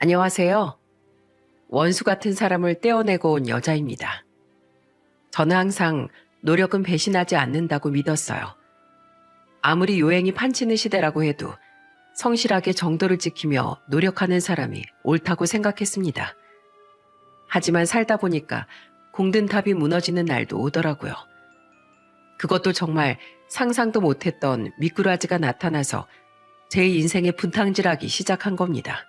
안녕하세요. 원수 같은 사람을 떼어내고 온 여자입니다. 저는 항상 노력은 배신하지 않는다고 믿었어요. 아무리 요행이 판치는 시대라고 해도 성실하게 정도를 지키며 노력하는 사람이 옳다고 생각했습니다. 하지만 살다 보니까 공든탑이 무너지는 날도 오더라고요. 그것도 정말 상상도 못했던 미꾸라지가 나타나서 제 인생의 분탕질하기 시작한 겁니다.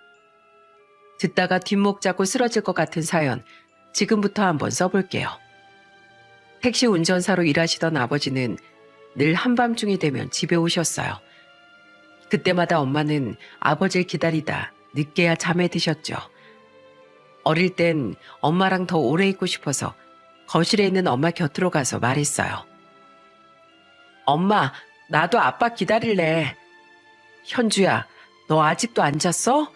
듣다가 뒷목 잡고 쓰러질 것 같은 사연, 지금부터 한번 써볼게요. 택시 운전사로 일하시던 아버지는 늘 한밤중이 되면 집에 오셨어요. 그때마다 엄마는 아버지를 기다리다 늦게야 잠에 드셨죠. 어릴 땐 엄마랑 더 오래 있고 싶어서 거실에 있는 엄마 곁으로 가서 말했어요. 엄마, 나도 아빠 기다릴래. 현주야, 너 아직도 안 잤어?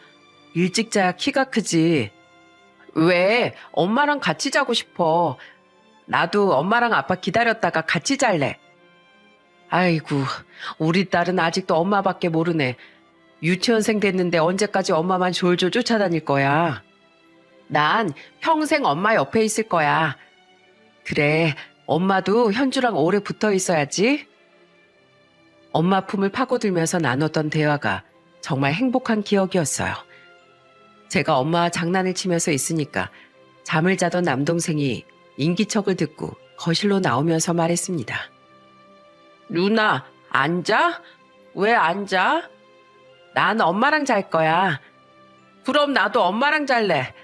일찍 자야 키가 크지. 왜? 엄마랑 같이 자고 싶어. 나도 엄마랑 아빠 기다렸다가 같이 잘래. 아이고, 우리 딸은 아직도 엄마밖에 모르네. 유치원생 됐는데 언제까지 엄마만 졸졸 쫓아다닐 거야. 난 평생 엄마 옆에 있을 거야. 그래, 엄마도 현주랑 오래 붙어 있어야지. 엄마 품을 파고들면서 나눴던 대화가 정말 행복한 기억이었어요. 제가 엄마와 장난을 치면서 있으니까 잠을 자던 남동생이 인기척을 듣고 거실로 나오면서 말했습니다. 누나, 앉아? 왜 앉아? 난 엄마랑 잘 거야. 그럼 나도 엄마랑 잘래.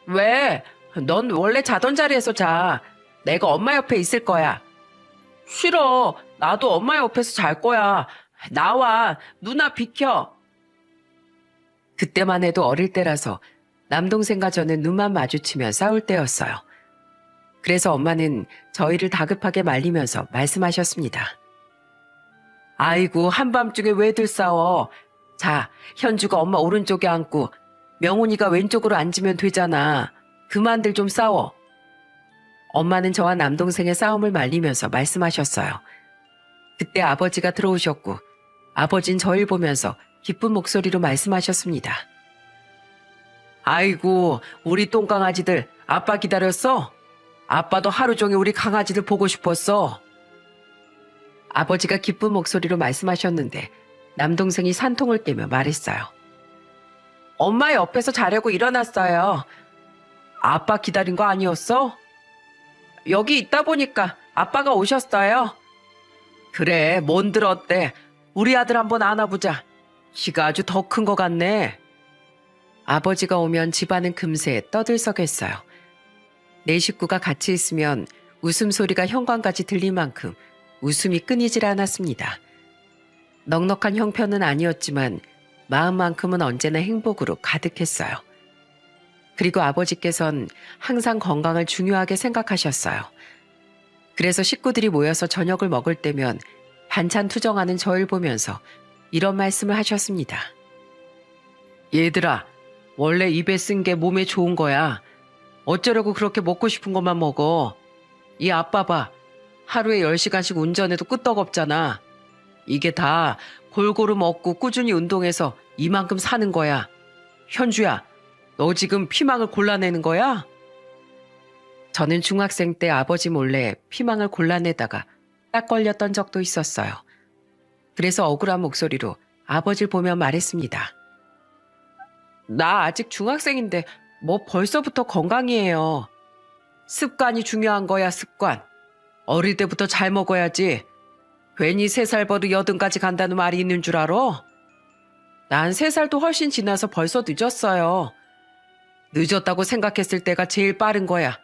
왜? 넌 원래 자던 자리에서 자. 내가 엄마 옆에 있을 거야. 싫어. 나도 엄마 옆에서 잘 거야. 나와. 누나 비켜. 그때만 해도 어릴 때라서 남동생과 저는 눈만 마주치면 싸울 때였어요. 그래서 엄마는 저희를 다급하게 말리면서 말씀하셨습니다. 아이고, 한밤중에 왜들 싸워. 자, 현주가 엄마 오른쪽에 앉고 명훈이가 왼쪽으로 앉으면 되잖아. 그만들 좀 싸워. 엄마는 저와 남동생의 싸움을 말리면서 말씀하셨어요. 그때 아버지가 들어오셨고 아버진 저를 보면서 기쁜 목소리로 말씀하셨습니다. 아이고, 우리 똥강아지들 아빠 기다렸어? 아빠도 하루 종일 우리 강아지들 보고 싶었어. 아버지가 기쁜 목소리로 말씀하셨는데 남동생이 산통을 떼며 말했어요. 엄마 옆에서 자려고 일어났어요. 아빠 기다린 거 아니었어? 여기 있다 보니까 아빠가 오셨어요. 그래, 뭔들 어때? 우리 아들 한번 안아보자. 키가 아주 더 큰 것 같네. 아버지가 오면 집안은 금세 떠들썩했어요. 네 식구가 같이 있으면 웃음소리가 현관까지 들릴 만큼 웃음이 끊이질 않았습니다. 넉넉한 형편은 아니었지만 마음만큼은 언제나 행복으로 가득했어요. 그리고 아버지께선 항상 건강을 중요하게 생각하셨어요. 그래서 식구들이 모여서 저녁을 먹을 때면 반찬 투정하는 저를 보면서 이런 말씀을 하셨습니다. 얘들아, 원래 입에 쓴 게 몸에 좋은 거야. 어쩌려고 그렇게 먹고 싶은 것만 먹어. 이 아빠 봐. 하루에 10시간씩 운전해도 끄떡없잖아. 이게 다 골고루 먹고 꾸준히 운동해서 이만큼 사는 거야. 현주야, 너 지금 피망을 골라내는 거야? 저는 중학생 때 아버지 몰래 피망을 골라내다가 딱 걸렸던 적도 있었어요. 그래서 억울한 목소리로 아버지를 보며 말했습니다. 나 아직 중학생인데 뭐 벌써부터 건강이에요. 습관이 중요한 거야, 습관. 어릴 때부터 잘 먹어야지. 괜히 3살 버릇 80까지 간다는 말이 있는 줄 알아? 난 3살도 훨씬 지나서 벌써 늦었어요. 늦었다고 생각했을 때가 제일 빠른 거야.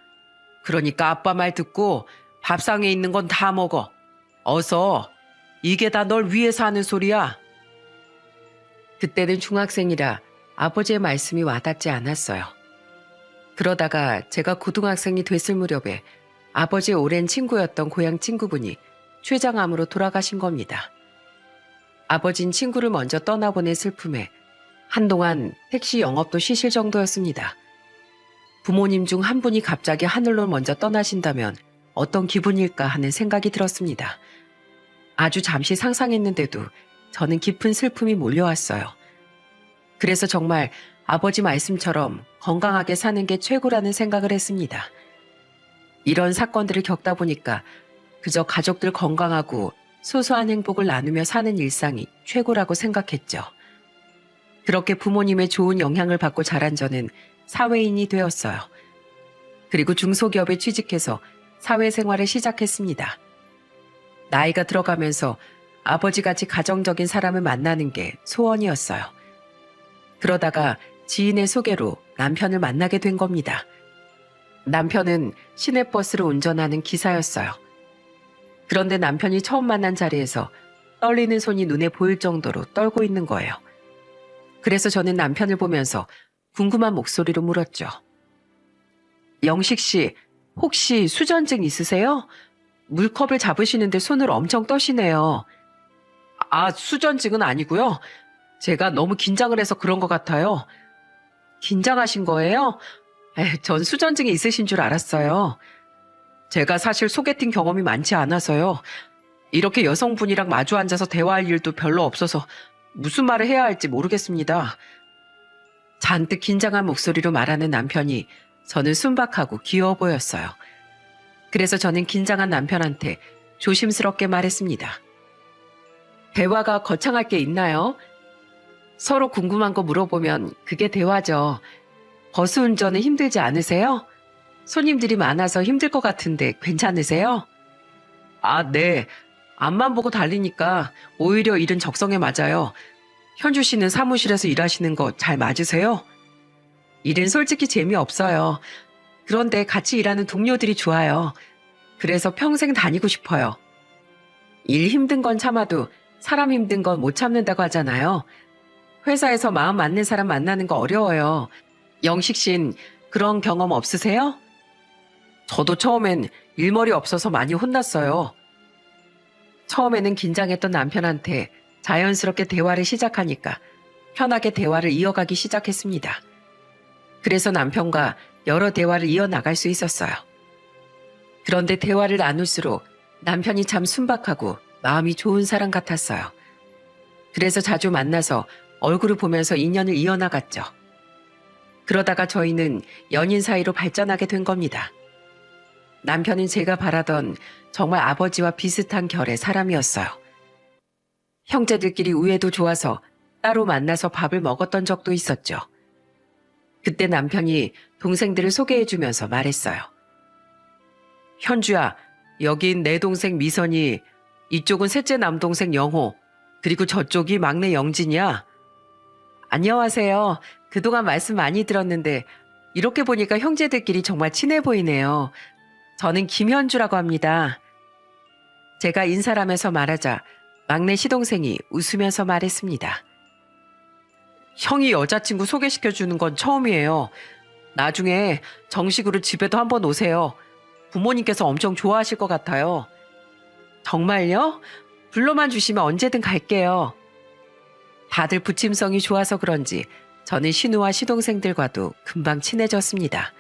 그러니까 아빠 말 듣고 밥상에 있는 건 다 먹어. 어서. 이게 다 널 위해서 하는 소리야. 그때는 중학생이라 아버지의 말씀이 와닿지 않았어요. 그러다가 제가 고등학생이 됐을 무렵에 아버지의 오랜 친구였던 고향 친구분이 췌장암으로 돌아가신 겁니다. 아버진 친구를 먼저 떠나보낸 슬픔에 한동안 택시 영업도 쉬실 정도였습니다. 부모님 중 한 분이 갑자기 하늘로 먼저 떠나신다면 어떤 기분일까 하는 생각이 들었습니다. 아주 잠시 상상했는데도 저는 깊은 슬픔이 몰려왔어요. 그래서 정말 아버지 말씀처럼 건강하게 사는 게 최고라는 생각을 했습니다. 이런 사건들을 겪다 보니까 그저 가족들 건강하고 소소한 행복을 나누며 사는 일상이 최고라고 생각했죠. 그렇게 부모님의 좋은 영향을 받고 자란 저는 사회인이 되었어요. 그리고 중소기업에 취직해서 사회생활을 시작했습니다. 나이가 들어가면서 아버지같이 가정적인 사람을 만나는 게 소원이었어요. 그러다가 지인의 소개로 남편을 만나게 된 겁니다. 남편은 시내버스를 운전하는 기사였어요. 그런데 남편이 처음 만난 자리에서 떨리는 손이 눈에 보일 정도로 떨고 있는 거예요. 그래서 저는 남편을 보면서 궁금한 목소리로 물었죠. 영식 씨, 혹시 수전증 있으세요? 물컵을 잡으시는데 손을 엄청 떠시네요. 아, 수전증은 아니고요. 제가 너무 긴장을 해서 그런 것 같아요. 긴장하신 거예요? 전 수전증이 있으신 줄 알았어요. 제가 사실 소개팅 경험이 많지 않아서요. 이렇게 여성분이랑 마주 앉아서 대화할 일도 별로 없어서 무슨 말을 해야 할지 모르겠습니다. 잔뜩 긴장한 목소리로 말하는 남편이 저는 순박하고 귀여워 보였어요. 그래서 저는 긴장한 남편한테 조심스럽게 말했습니다. 대화가 거창할 게 있나요? 서로 궁금한 거 물어보면 그게 대화죠. 버스 운전은 힘들지 않으세요? 손님들이 많아서 힘들 것 같은데 괜찮으세요? 아, 네. 앞만 보고 달리니까 오히려 일은 적성에 맞아요. 현주 씨는 사무실에서 일하시는 거 잘 맞으세요? 일은 솔직히 재미없어요. 그런데 같이 일하는 동료들이 좋아요. 그래서 평생 다니고 싶어요. 일 힘든 건 참아도 사람 힘든 건 못 참는다고 하잖아요. 회사에서 마음 맞는 사람 만나는 거 어려워요. 영식 씨는 그런 경험 없으세요? 저도 처음엔 일머리 없어서 많이 혼났어요. 처음에는 긴장했던 남편한테 자연스럽게 대화를 시작하니까 편하게 대화를 이어가기 시작했습니다. 그래서 남편과 여러 대화를 이어나갈 수 있었어요. 그런데 대화를 나눌수록 남편이 참 순박하고 마음이 좋은 사람 같았어요. 그래서 자주 만나서 얼굴을 보면서 인연을 이어나갔죠. 그러다가 저희는 연인 사이로 발전하게 된 겁니다. 남편은 제가 바라던 정말 아버지와 비슷한 결의 사람이었어요. 형제들끼리 우애도 좋아서 따로 만나서 밥을 먹었던 적도 있었죠. 그때 남편이 동생들을 소개해주면서 말했어요. 현주야, 여긴 내 동생 미선이, 이쪽은 셋째 남동생 영호, 그리고 저쪽이 막내 영진이야. 안녕하세요. 그동안 말씀 많이 들었는데 이렇게 보니까 형제들끼리 정말 친해 보이네요. 저는 김현주라고 합니다. 제가 인사하면서 말하자 막내 시동생이 웃으면서 말했습니다. 형이 여자친구 소개시켜주는 건 처음이에요. 나중에 정식으로 집에도 한번 오세요. 부모님께서 엄청 좋아하실 것 같아요. 정말요? 불러만 주시면 언제든 갈게요. 다들 부침성이 좋아서 그런지 저는 신우와 시동생들과도 금방 친해졌습니다.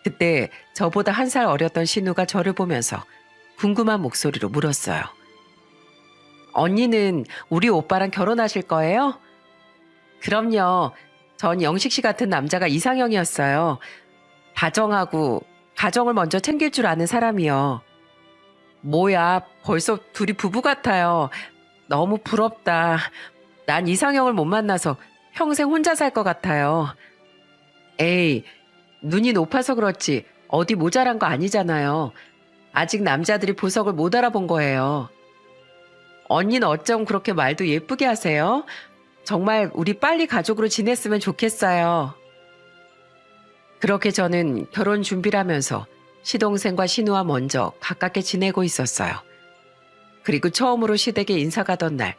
그때 저보다 1살 어렸던 신우가 저를 보면서 궁금한 목소리로 물었어요. 언니는 우리 오빠랑 결혼하실 거예요? 그럼요. 전 영식 씨 같은 남자가 이상형이었어요. 다정하고 가정을 먼저 챙길 줄 아는 사람이요. 뭐야, 벌써 둘이 부부 같아요. 너무 부럽다. 난 이상형을 못 만나서 평생 혼자 살 것 같아요. 에이, 눈이 높아서 그렇지 어디 모자란 거 아니잖아요. 아직 남자들이 보석을 못 알아본 거예요. 언니는 어쩜 그렇게 말도 예쁘게 하세요? 정말 우리 빨리 가족으로 지냈으면 좋겠어요. 그렇게 저는 결혼 준비를 하면서 시동생과 신우와 먼저 가깝게 지내고 있었어요. 그리고 처음으로 시댁에 인사 가던 날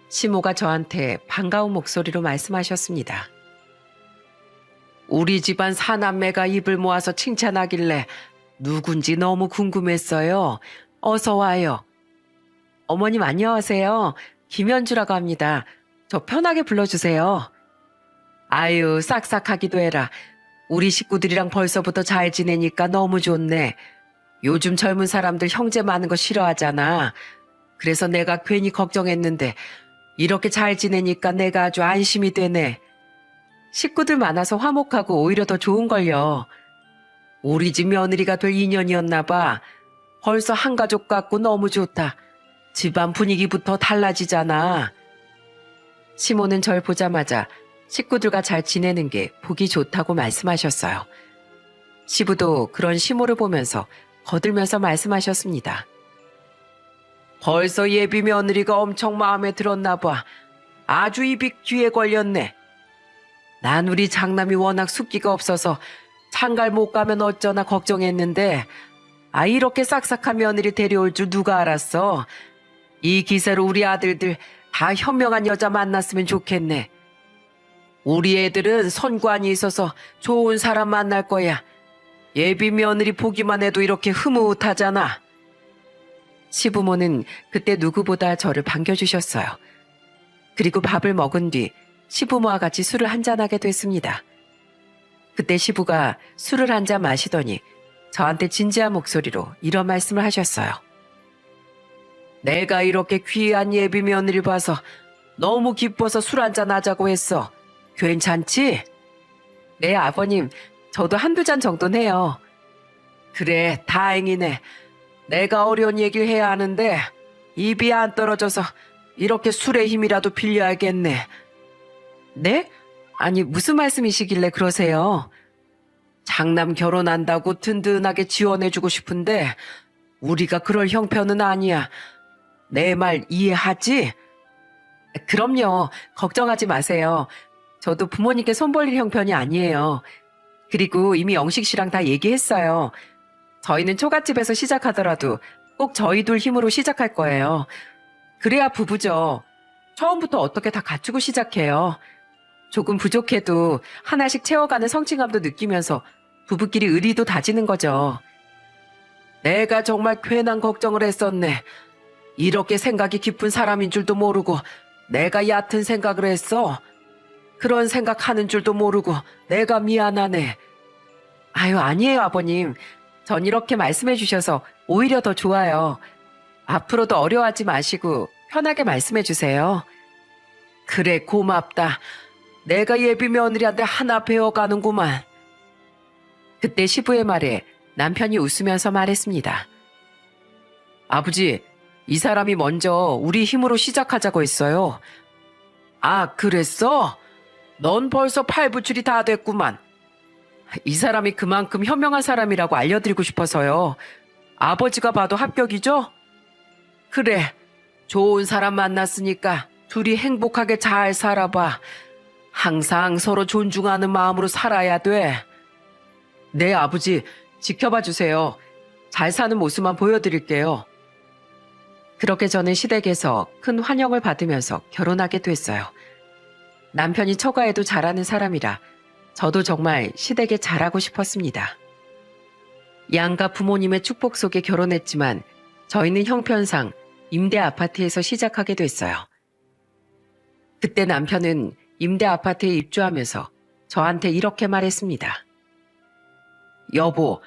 시모가 저한테 반가운 목소리로 말씀하셨습니다. 우리 집안 사남매가 입을 모아서 칭찬하길래 누군지 너무 궁금했어요. 어서 와요. 어머님 안녕하세요. 김현주라고 합니다. 저 편하게 불러주세요. 아유, 싹싹하기도 해라. 우리 식구들이랑 벌써부터 잘 지내니까 너무 좋네. 요즘 젊은 사람들 형제 많은 거 싫어하잖아. 그래서 내가 괜히 걱정했는데 이렇게 잘 지내니까 내가 아주 안심이 되네. 식구들 많아서 화목하고 오히려 더 좋은걸요. 우리 집 며느리가 될 인연이었나 봐. 벌써 한 가족 같고 너무 좋다. 집안 분위기부터 달라지잖아. 시모는 절 보자마자 식구들과 잘 지내는 게 보기 좋다고 말씀하셨어요. 시부도 그런 시모를 보면서 거들면서 말씀하셨습니다. 벌써 예비 며느리가 엄청 마음에 들었나 봐. 아주 입이 귀에 걸렸네. 난 우리 장남이 워낙 숫기가 없어서 장갈 못 가면 어쩌나 걱정했는데 이렇게 싹싹한 며느리 데려올 줄 누가 알았어. 이 기세로 우리 아들들 다 현명한 여자 만났으면 좋겠네. 우리 애들은 선관이 있어서 좋은 사람 만날 거야. 예비 며느리 보기만 해도 이렇게 흐뭇하잖아. 시부모는 그때 누구보다 저를 반겨주셨어요. 그리고 밥을 먹은 뒤 시부모와 같이 술을 한잔하게 됐습니다. 그때 시부가 술을 한 잔 마시더니 저한테 진지한 목소리로 이런 말씀을 하셨어요. 내가 이렇게 귀한 예비 며느리 봐서 너무 기뻐서 술 한잔 하자고 했어. 괜찮지? 네, 아버님. 저도 한두 잔 정도는 해요. 그래, 다행이네. 내가 어려운 얘기를 해야 하는데 입이 안 떨어져서 이렇게 술의 힘이라도 빌려야겠네. 네? 아니, 무슨 말씀이시길래 그러세요? 장남 결혼한다고 든든하게 지원해주고 싶은데 우리가 그럴 형편은 아니야. 내 말 이해하지? 그럼요. 걱정하지 마세요. 저도 부모님께 손 벌릴 형편이 아니에요. 그리고 이미 영식 씨랑 다 얘기했어요. 저희는 초가집에서 시작하더라도 꼭 저희 둘 힘으로 시작할 거예요. 그래야 부부죠. 처음부터 어떻게 다 갖추고 시작해요. 조금 부족해도 하나씩 채워가는 성취감도 느끼면서 부부끼리 의리도 다지는 거죠. 내가 정말 괜한 걱정을 했었네. 이렇게 생각이 깊은 사람인 줄도 모르고 내가 얕은 생각을 했어. 그런 생각하는 줄도 모르고 내가 미안하네. 아유, 아니에요, 아버님. 전 이렇게 말씀해 주셔서 오히려 더 좋아요. 앞으로도 어려워하지 마시고 편하게 말씀해 주세요. 그래, 고맙다. 내가 예비 며느리한테 하나 배워가는구만. 그때 시부의 말에 남편이 웃으면서 말했습니다. 아버지, 이 사람이 먼저 우리 힘으로 시작하자고 했어요. 아, 그랬어? 넌 벌써 팔부출이 다 됐구만. 이 사람이 그만큼 현명한 사람이라고 알려드리고 싶어서요. 아버지가 봐도 합격이죠? 그래, 좋은 사람 만났으니까 둘이 행복하게 잘 살아봐. 항상 서로 존중하는 마음으로 살아야 돼. 네, 아버지, 지켜봐 주세요. 잘 사는 모습만 보여드릴게요. 그렇게 저는 시댁에서 큰 환영을 받으면서 결혼하게 됐어요. 남편이 처가에도 잘하는 사람이라 저도 정말 시댁에 잘하고 싶었습니다. 양가 부모님의 축복 속에 결혼했지만 저희는 형편상 임대 아파트에서 시작하게 됐어요. 그때 남편은 임대 아파트에 입주하면서 저한테 이렇게 말했습니다. 여보,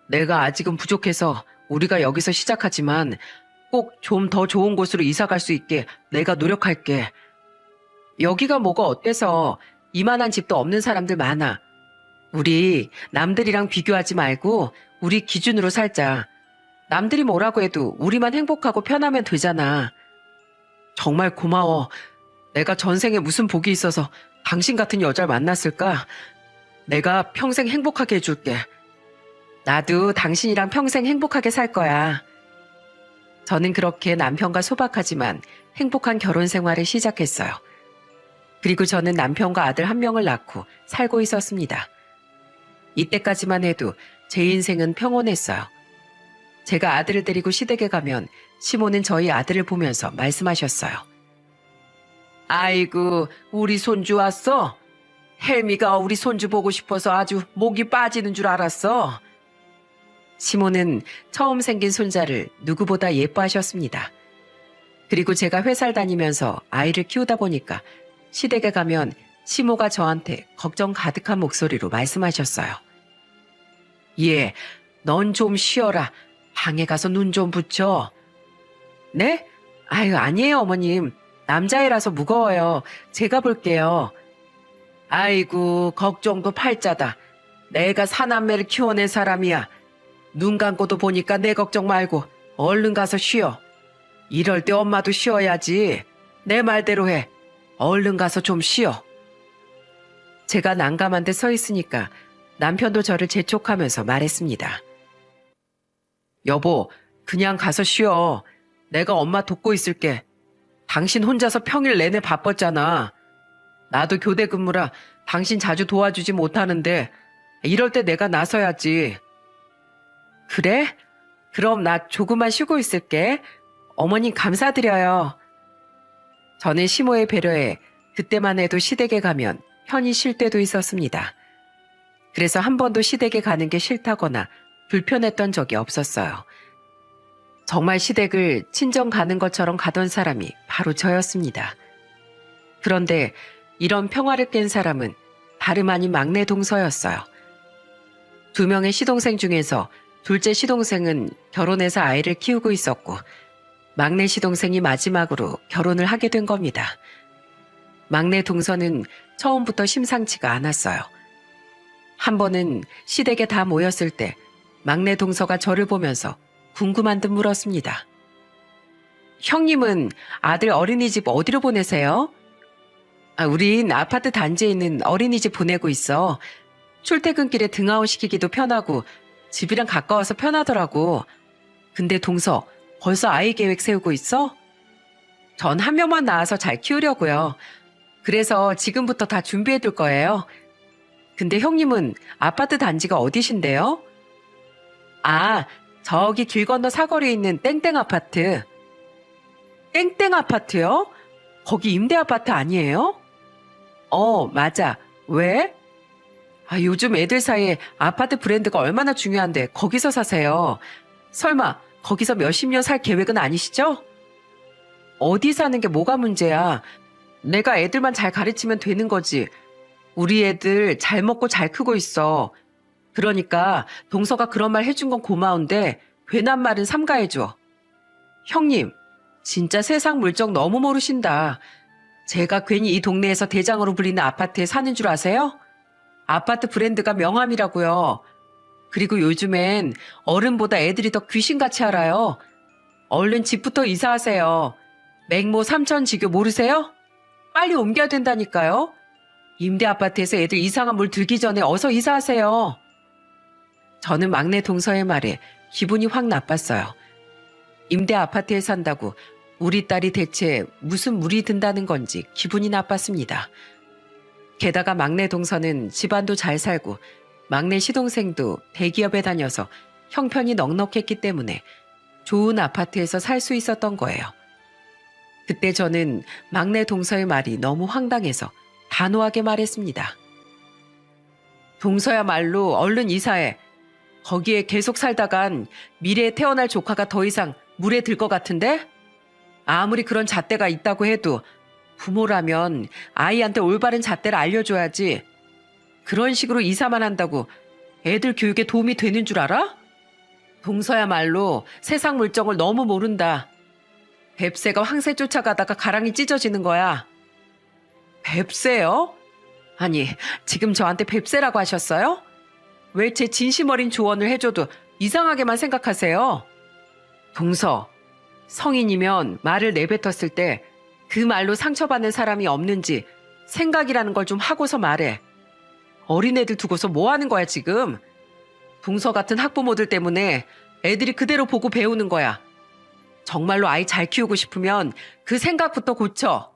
내가 아직은 부족해서 우리가 여기서 시작하지만 꼭 좀 더 좋은 곳으로 이사 갈 수 있게 내가 노력할게. 여기가 뭐가 어때서 이만한 집도 없는 사람들 많아. 우리 남들이랑 비교하지 말고 우리 기준으로 살자. 남들이 뭐라고 해도 우리만 행복하고 편하면 되잖아. 정말 고마워. 내가 전생에 무슨 복이 있어서 당신 같은 여자를 만났을까? 내가 평생 행복하게 해줄게. 나도 당신이랑 평생 행복하게 살 거야. 저는 그렇게 남편과 소박하지만 행복한 결혼 생활을 시작했어요. 그리고 저는 남편과 아들 한 명을 낳고 살고 있었습니다. 이때까지만 해도 제 인생은 평온했어요. 제가 아들을 데리고 시댁에 가면 시모는 저희 아들을 보면서 말씀하셨어요. 아이고, 우리 손주 왔어? 헬미가 우리 손주 보고 싶어서 아주 목이 빠지는 줄 알았어. 시모는 처음 생긴 손자를 누구보다 예뻐하셨습니다. 그리고 제가 회사를 다니면서 아이를 키우다 보니까 시댁에 가면 시모가 저한테 걱정 가득한 목소리로 말씀하셨어요. 예, 넌 좀 쉬어라. 방에 가서 눈 좀 붙여. 네? 아유, 아니에요, 어머님. 남자애라서 무거워요. 제가 볼게요. 아이고, 걱정도 팔자다. 내가 사남매를 키워낸 사람이야. 눈 감고도 보니까 내 걱정 말고 얼른 가서 쉬어. 이럴 때 엄마도 쉬어야지. 내 말대로 해. 얼른 가서 좀 쉬어. 제가 난감한 데 서 있으니까 남편도 저를 재촉하면서 말했습니다. 여보, 그냥 가서 쉬어. 내가 엄마 돕고 있을게. 당신 혼자서 평일 내내 바빴잖아. 나도 교대 근무라 당신 자주 도와주지 못하는데 이럴 때 내가 나서야지. 그래? 그럼 나 조금만 쉬고 있을게. 어머님 감사드려요. 저는 시모의 배려에 그때만 해도 시댁에 가면 편히 쉴 때도 있었습니다. 그래서 한 번도 시댁에 가는 게 싫다거나 불편했던 적이 없었어요. 정말 시댁을 친정 가는 것처럼 가던 사람이 바로 저였습니다. 그런데 이런 평화를 깬 사람은 다름 아닌 막내 동서였어요. 2명의 시동생 중에서 둘째 시동생은 결혼해서 아이를 키우고 있었고 막내 시동생이 마지막으로 결혼을 하게 된 겁니다. 막내 동서는 처음부터 심상치가 않았어요. 한 번은 시댁에 다 모였을 때 막내 동서가 저를 보면서 궁금한 듯 물었습니다. 형님은 아들 어린이집 어디로 보내세요? 우린 아파트 단지에 있는 어린이집 보내고 있어. 출퇴근길에 등하원 시키기도 편하고 집이랑 가까워서 편하더라고. 근데 동서, 벌써 아이 계획 세우고 있어? 전 한 명만 낳아서 잘 키우려고요. 그래서 지금부터 다 준비해둘 거예요. 근데 형님은 아파트 단지가 어디신데요? 저기 길 건너 사거리에 있는 땡땡 아파트. 땡땡 아파트요? 거기 임대 아파트 아니에요? 맞아. 왜? 요즘 애들 사이에 아파트 브랜드가 얼마나 중요한데 거기서 사세요. 설마 거기서 몇십 년 살 계획은 아니시죠? 어디 사는 게 뭐가 문제야. 내가 애들만 잘 가르치면 되는 거지. 우리 애들 잘 먹고 잘 크고 있어. 그러니까 동서가 그런 말 해준 건 고마운데 괜한 말은 삼가해줘. 형님, 진짜 세상 물정 너무 모르신다. 제가 괜히 이 동네에서 대장으로 불리는 아파트에 사는 줄 아세요? 아파트 브랜드가 명함이라고요. 그리고 요즘엔 어른보다 애들이 더 귀신같이 알아요. 얼른 집부터 이사하세요. 맹모 삼천지교 모르세요? 빨리 옮겨야 된다니까요. 임대 아파트에서 애들 이상한 물 들기 전에 어서 이사하세요. 저는 막내 동서의 말에 기분이 확 나빴어요. 임대 아파트에 산다고 우리 딸이 대체 무슨 물이 든다는 건지 기분이 나빴습니다. 게다가 막내 동서는 집안도 잘 살고 막내 시동생도 대기업에 다녀서 형편이 넉넉했기 때문에 좋은 아파트에서 살 수 있었던 거예요. 그때 저는 막내 동서의 말이 너무 황당해서 단호하게 말했습니다. 동서야말로 얼른 이사해. 거기에 계속 살다간 미래에 태어날 조카가 더 이상 물에 들 것 같은데? 아무리 그런 잣대가 있다고 해도 부모라면 아이한테 올바른 잣대를 알려줘야지. 그런 식으로 이사만 한다고 애들 교육에 도움이 되는 줄 알아? 동서야말로 세상 물정을 너무 모른다. 뱁새가 황새 쫓아가다가 가랑이 찢어지는 거야. 뱁새요? 아니, 지금 저한테 뱁새라고 하셨어요? 왜 제 진심 어린 조언을 해줘도 이상하게만 생각하세요? 동서, 성인이면 말을 내뱉었을 때 그 말로 상처받는 사람이 없는지 생각이라는 걸 좀 하고서 말해. 어린애들 두고서 뭐 하는 거야 지금? 동서 같은 학부모들 때문에 애들이 그대로 보고 배우는 거야. 정말로 아이 잘 키우고 싶으면 그 생각부터 고쳐.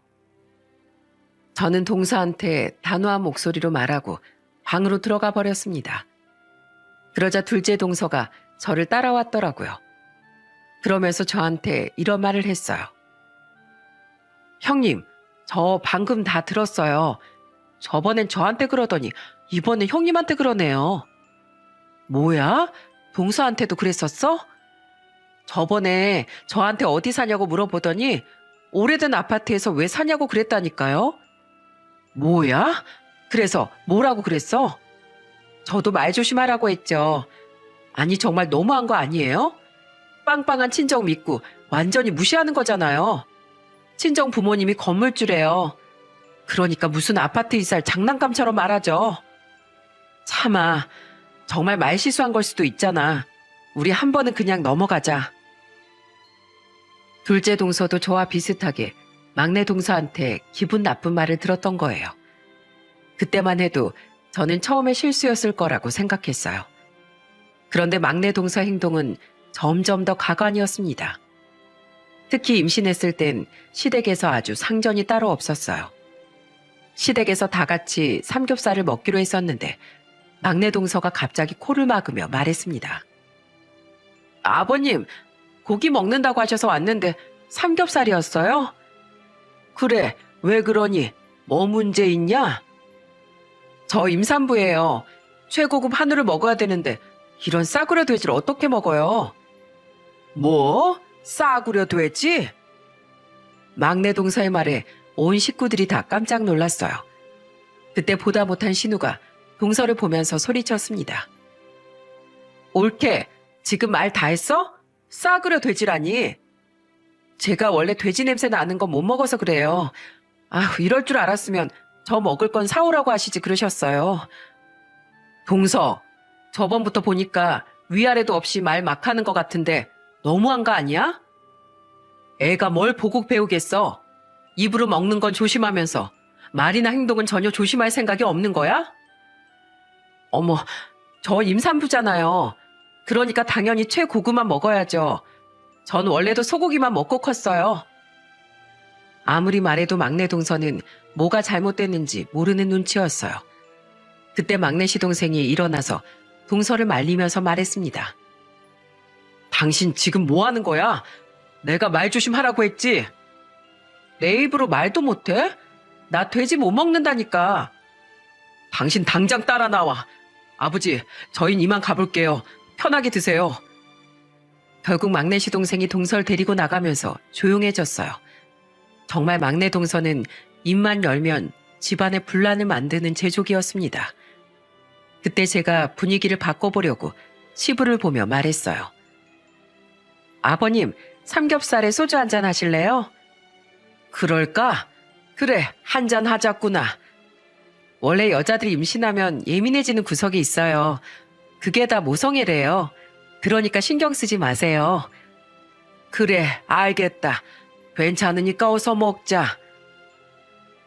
저는 동서한테 단호한 목소리로 말하고 방으로 들어가 버렸습니다. 그러자 둘째 동서가 저를 따라왔더라고요. 그러면서 저한테 이런 말을 했어요. 형님, 저 방금 다 들었어요. 저번엔 저한테 그러더니 이번엔 형님한테 그러네요. 뭐야? 동서한테도 그랬었어? 저번에 저한테 어디 사냐고 물어보더니 오래된 아파트에서 왜 사냐고 그랬다니까요. 뭐야? 그래서 뭐라고 그랬어? 저도 말 조심하라고 했죠. 아니 정말 너무한 거 아니에요? 빵빵한 친정 믿고 완전히 무시하는 거잖아요. 친정 부모님이 건물주래요. 그러니까 무슨 아파트 이사를 장난감처럼 말하죠. 참아, 정말 말 실수한 걸 수도 있잖아. 우리 한 번은 그냥 넘어가자. 둘째 동서도 저와 비슷하게 막내 동서한테 기분 나쁜 말을 들었던 거예요. 그때만 해도 저는 처음에 실수였을 거라고 생각했어요. 그런데 막내 동서 행동은 점점 더 가관이었습니다. 특히 임신했을 땐 시댁에서 아주 상전이 따로 없었어요. 시댁에서 다 같이 삼겹살을 먹기로 했었는데 막내 동서가 갑자기 코를 막으며 말했습니다. 아버님, 고기 먹는다고 하셔서 왔는데 삼겹살이었어요? 그래, 왜 그러니? 뭐 문제 있냐? 저 임산부예요. 최고급 한우를 먹어야 되는데 이런 싸구려 돼지를 어떻게 먹어요? 뭐? 싸구려 돼지? 막내 동서의 말에 온 식구들이 다 깜짝 놀랐어요. 그때 보다 못한 신우가 동서를 보면서 소리쳤습니다. 옳게, 지금 말 다 했어? 싸구려 돼지라니. 제가 원래 돼지 냄새 나는 건 못 먹어서 그래요. 아휴, 이럴 줄 알았으면 저 먹을 건 사오라고 하시지 그러셨어요. 동서, 저번부터 보니까 위아래도 없이 말 막 하는 것 같은데 너무한 거 아니야? 애가 뭘 보고 배우겠어? 입으로 먹는 건 조심하면서 말이나 행동은 전혀 조심할 생각이 없는 거야? 어머, 저 임산부잖아요. 그러니까 당연히 최고급만 먹어야죠. 전 원래도 소고기만 먹고 컸어요. 아무리 말해도 막내 동서는 뭐가 잘못됐는지 모르는 눈치였어요. 그때 막내 시동생이 일어나서 동서를 말리면서 말했습니다. 당신 지금 뭐 하는 거야? 내가 말 조심하라고 했지? 내 입으로 말도 못해? 나 돼지 못 먹는다니까. 당신 당장 따라 나와. 아버지, 저흰 이만 가볼게요. 편하게 드세요. 결국 막내 시동생이 동서를 데리고 나가면서 조용해졌어요. 정말 막내 동서는 입만 열면 집안에 분란을 만드는 제조기였습니다. 그때 제가 분위기를 바꿔보려고 시부를 보며 말했어요. 아버님, 삼겹살에 소주 한잔 하실래요? 그럴까? 그래, 한잔 하자꾸나. 원래 여자들이 임신하면 예민해지는 구석이 있어요. 그게 다 모성애래요. 그러니까 신경 쓰지 마세요. 그래, 알겠다. 괜찮으니까 어서 먹자.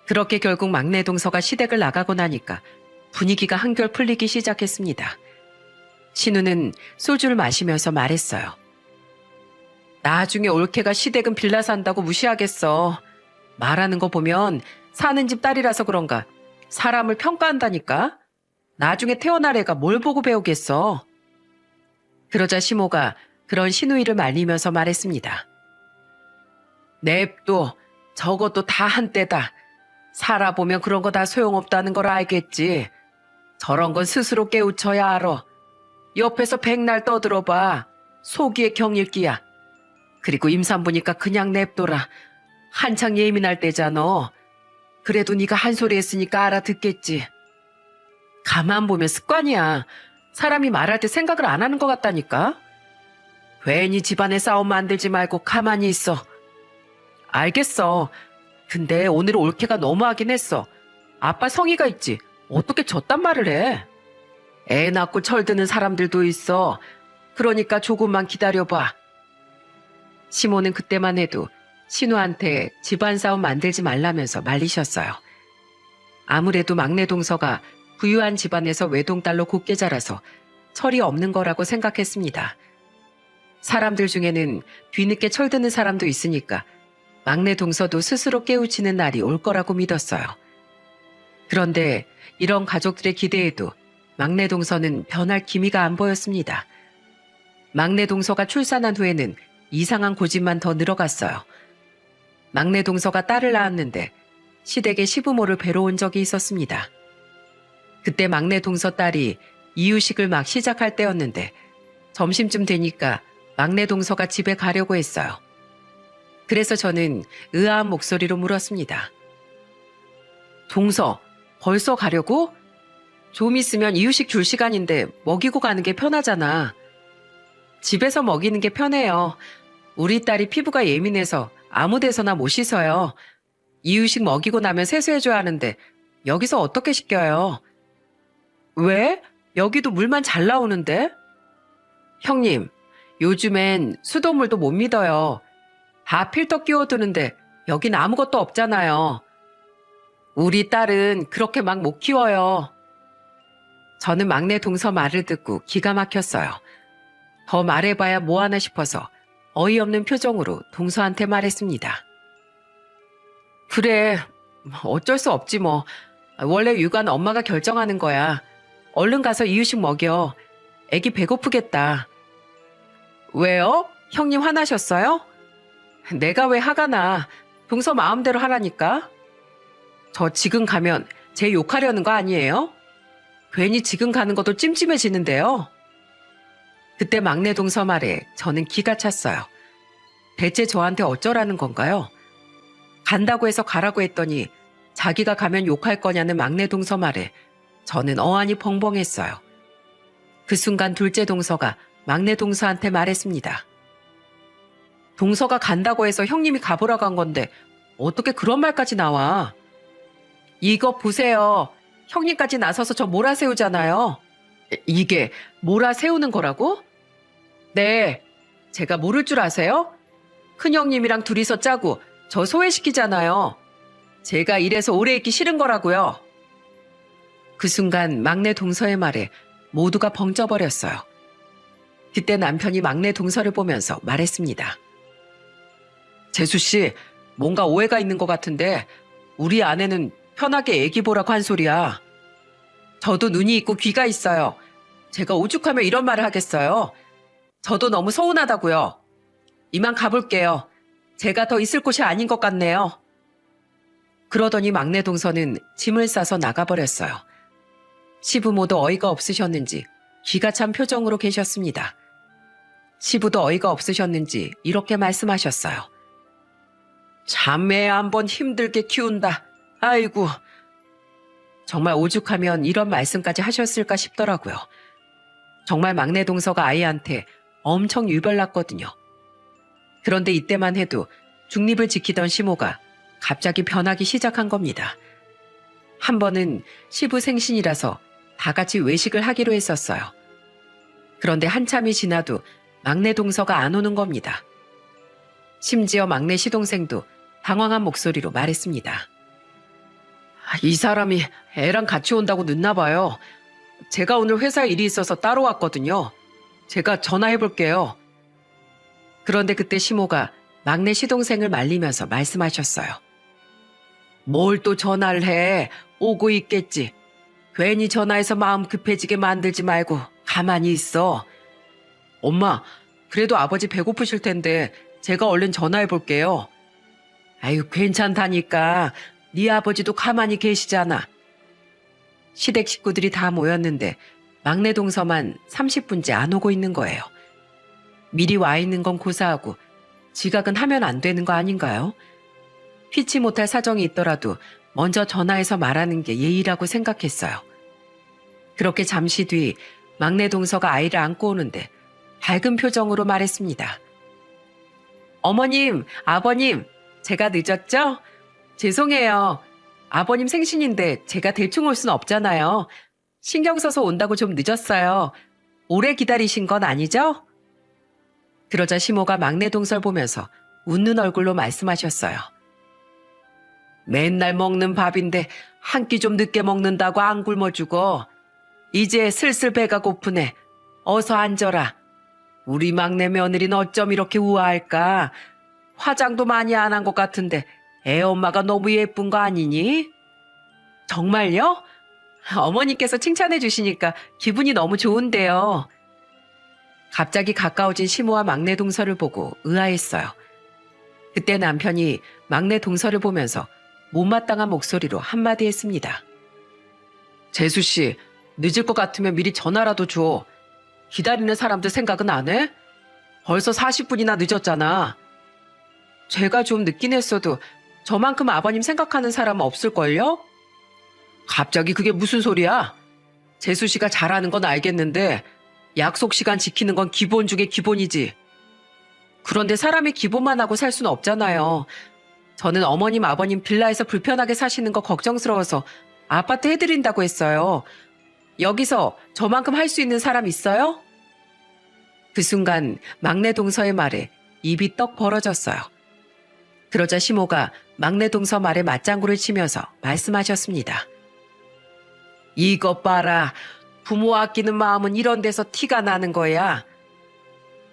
그렇게 결국 막내 동서가 시댁을 나가고 나니까 분위기가 한결 풀리기 시작했습니다. 신우는 소주를 마시면서 말했어요. 나중에 올케가 시댁은 빌라 산다고 무시하겠어. 말하는 거 보면 사는 집 딸이라서 그런가 사람을 평가한다니까. 나중에 태어날 애가 뭘 보고 배우겠어. 그러자 시모가 그런 신우이를 말리면서 말했습니다. 냅둬. 저것도 다 한때다. 살아보면 그런 거 다 소용없다는 걸 알겠지. 저런 건 스스로 깨우쳐야 알아. 옆에서 백날 떠들어봐. 속이의 경일기야. 그리고 임산부니까 그냥 냅둬라. 한창 예민할 때잖아. 그래도 네가 한 소리 했으니까 알아듣겠지. 가만 보면 습관이야. 사람이 말할 때 생각을 안 하는 것 같다니까. 괜히 집안에 싸움 만들지 말고 가만히 있어. 알겠어. 근데 오늘 올케가 너무하긴 했어. 아빠 성의가 있지. 어떻게 저딴 말을 해. 애 낳고 철드는 사람들도 있어. 그러니까 조금만 기다려봐. 시모는 그때만 해도 신우한테 집안 싸움 만들지 말라면서 말리셨어요. 아무래도 막내 동서가 부유한 집안에서 외동딸로 곱게 자라서 철이 없는 거라고 생각했습니다. 사람들 중에는 뒤늦게 철드는 사람도 있으니까 막내 동서도 스스로 깨우치는 날이 올 거라고 믿었어요. 그런데 이런 가족들의 기대에도 막내 동서는 변할 기미가 안 보였습니다. 막내 동서가 출산한 후에는 이상한 고집만 더 늘어갔어요. 막내 동서가 딸을 낳았는데 시댁에 시부모를 뵈러 온 적이 있었습니다. 그때 막내 동서 딸이 이유식을 막 시작할 때였는데 점심쯤 되니까 막내 동서가 집에 가려고 했어요. 그래서 저는 의아한 목소리로 물었습니다. 동서, 벌써 가려고? 좀 있으면 이유식 줄 시간인데 먹이고 가는 게 편하잖아. 집에서 먹이는 게 편해요. 우리 딸이 피부가 예민해서 아무 데서나 못 씻어요. 이유식 먹이고 나면 세수해줘야 하는데 여기서 어떻게 시켜요? 왜? 여기도 물만 잘 나오는데? 형님, 요즘엔 수돗물도 못 믿어요. 다 필터 끼워두는데 여긴 아무것도 없잖아요. 우리 딸은 그렇게 막 못 키워요. 저는 막내 동서 말을 듣고 기가 막혔어요. 더 말해봐야 뭐하나 싶어서 어이없는 표정으로 동서한테 말했습니다. 그래, 어쩔 수 없지 뭐. 원래 육아는 엄마가 결정하는 거야. 얼른 가서 이유식 먹여. 애기 배고프겠다. 왜요? 형님 화나셨어요? 내가 왜 화가 나. 동서 마음대로 하라니까. 저 지금 가면 제 욕하려는 거 아니에요? 괜히 지금 가는 것도 찜찜해지는데요. 그때 막내 동서 말에 저는 기가 찼어요. 대체 저한테 어쩌라는 건가요? 간다고 해서 가라고 했더니 자기가 가면 욕할 거냐는 막내 동서 말에 저는 어안이 벙벙했어요. 그 순간 둘째 동서가 막내 동서한테 말했습니다. 동서가 간다고 해서 형님이 가보라고 한 건데 어떻게 그런 말까지 나와? 이거 보세요. 형님까지 나서서 저 몰아세우잖아요. 이게 몰아세우는 거라고? 네. 제가 모를 줄 아세요? 큰형님이랑 둘이서 짜고 저 소외시키잖아요. 제가 이래서 오래 있기 싫은 거라고요. 그 순간 막내 동서의 말에 모두가 벙쪄버렸어요. 그때 남편이 막내 동서를 보면서 말했습니다. 재수씨, 뭔가 오해가 있는 것 같은데 우리 아내는 편하게 애기 보라고 한 소리야. 저도 눈이 있고 귀가 있어요. 제가 오죽하면 이런 말을 하겠어요. 저도 너무 서운하다고요. 이만 가볼게요. 제가 더 있을 곳이 아닌 것 같네요. 그러더니 막내 동서는 짐을 싸서 나가버렸어요. 시부모도 어이가 없으셨는지 기가 찬 표정으로 계셨습니다. 시부도 어이가 없으셨는지 이렇게 말씀하셨어요. 자매 한번 힘들게 키운다. 아이고. 정말 오죽하면 이런 말씀까지 하셨을까 싶더라고요. 정말 막내 동서가 아이한테 엄청 유별났거든요. 그런데 이때만 해도 중립을 지키던 시모가 갑자기 변하기 시작한 겁니다. 한 번은 시부 생신이라서 다 같이 외식을 하기로 했었어요. 그런데 한참이 지나도 막내 동서가 안 오는 겁니다. 심지어 막내 시동생도 당황한 목소리로 말했습니다. 이 사람이 애랑 같이 온다고 늦나 봐요. 제가 오늘 회사에 일이 있어서 따로 왔거든요. 제가 전화해 볼게요. 그런데 그때 시모가 막내 시동생을 말리면서 말씀하셨어요. 뭘 또 전화를 해. 오고 있겠지. 괜히 전화해서 마음 급해지게 만들지 말고 가만히 있어. 엄마, 그래도 아버지 배고프실 텐데 제가 얼른 전화해 볼게요. 아유, 괜찮다니까. 네 아버지도 가만히 계시잖아. 시댁 식구들이 다 모였는데 막내 동서만 30분째 안 오고 있는 거예요. 미리 와 있는 건 고사하고 지각은 하면 안 되는 거 아닌가요? 피치 못할 사정이 있더라도 먼저 전화해서 말하는 게 예의라고 생각했어요. 그렇게 잠시 뒤 막내 동서가 아이를 안고 오는데 밝은 표정으로 말했습니다. 어머님, 아버님, 제가 늦었죠? 죄송해요. 아버님 생신인데 제가 대충 올 순 없잖아요. 신경 써서 온다고 좀 늦었어요. 오래 기다리신 건 아니죠? 그러자 시모가 막내 동서를 보면서 웃는 얼굴로 말씀하셨어요. 맨날 먹는 밥인데 한 끼 좀 늦게 먹는다고 안 굶어주고 이제 슬슬 배가 고프네. 어서 앉아라. 우리 막내 며느리는 어쩜 이렇게 우아할까? 화장도 많이 안 한 것 같은데 애 엄마가 너무 예쁜 거 아니니? 정말요? 어머니께서 칭찬해 주시니까 기분이 너무 좋은데요. 갑자기 가까워진 시모와 막내 동서를 보고 의아했어요. 그때 남편이 막내 동서를 보면서 못마땅한 목소리로 한마디 했습니다. 재수씨, 늦을 것 같으면 미리 전화라도 줘. 기다리는 사람들 생각은 안 해? 벌써 40분이나 늦었잖아. 제가 좀 늦긴 했어도 저만큼 아버님 생각하는 사람은 없을걸요? 갑자기 그게 무슨 소리야? 재수씨가 잘하는 건 알겠는데 약속 시간 지키는 건 기본 중에 기본이지. 그런데 사람이 기본만 하고 살 수는 없잖아요. 저는 어머님, 아버님 빌라에서 불편하게 사시는 거 걱정스러워서 아파트 해드린다고 했어요. 여기서 저만큼 할 수 있는 사람 있어요? 그 순간 막내 동서의 말에 입이 떡 벌어졌어요. 그러자 시모가 막내 동서 말에 맞장구를 치면서 말씀하셨습니다. 이것 봐라. 부모 아끼는 마음은 이런 데서 티가 나는 거야.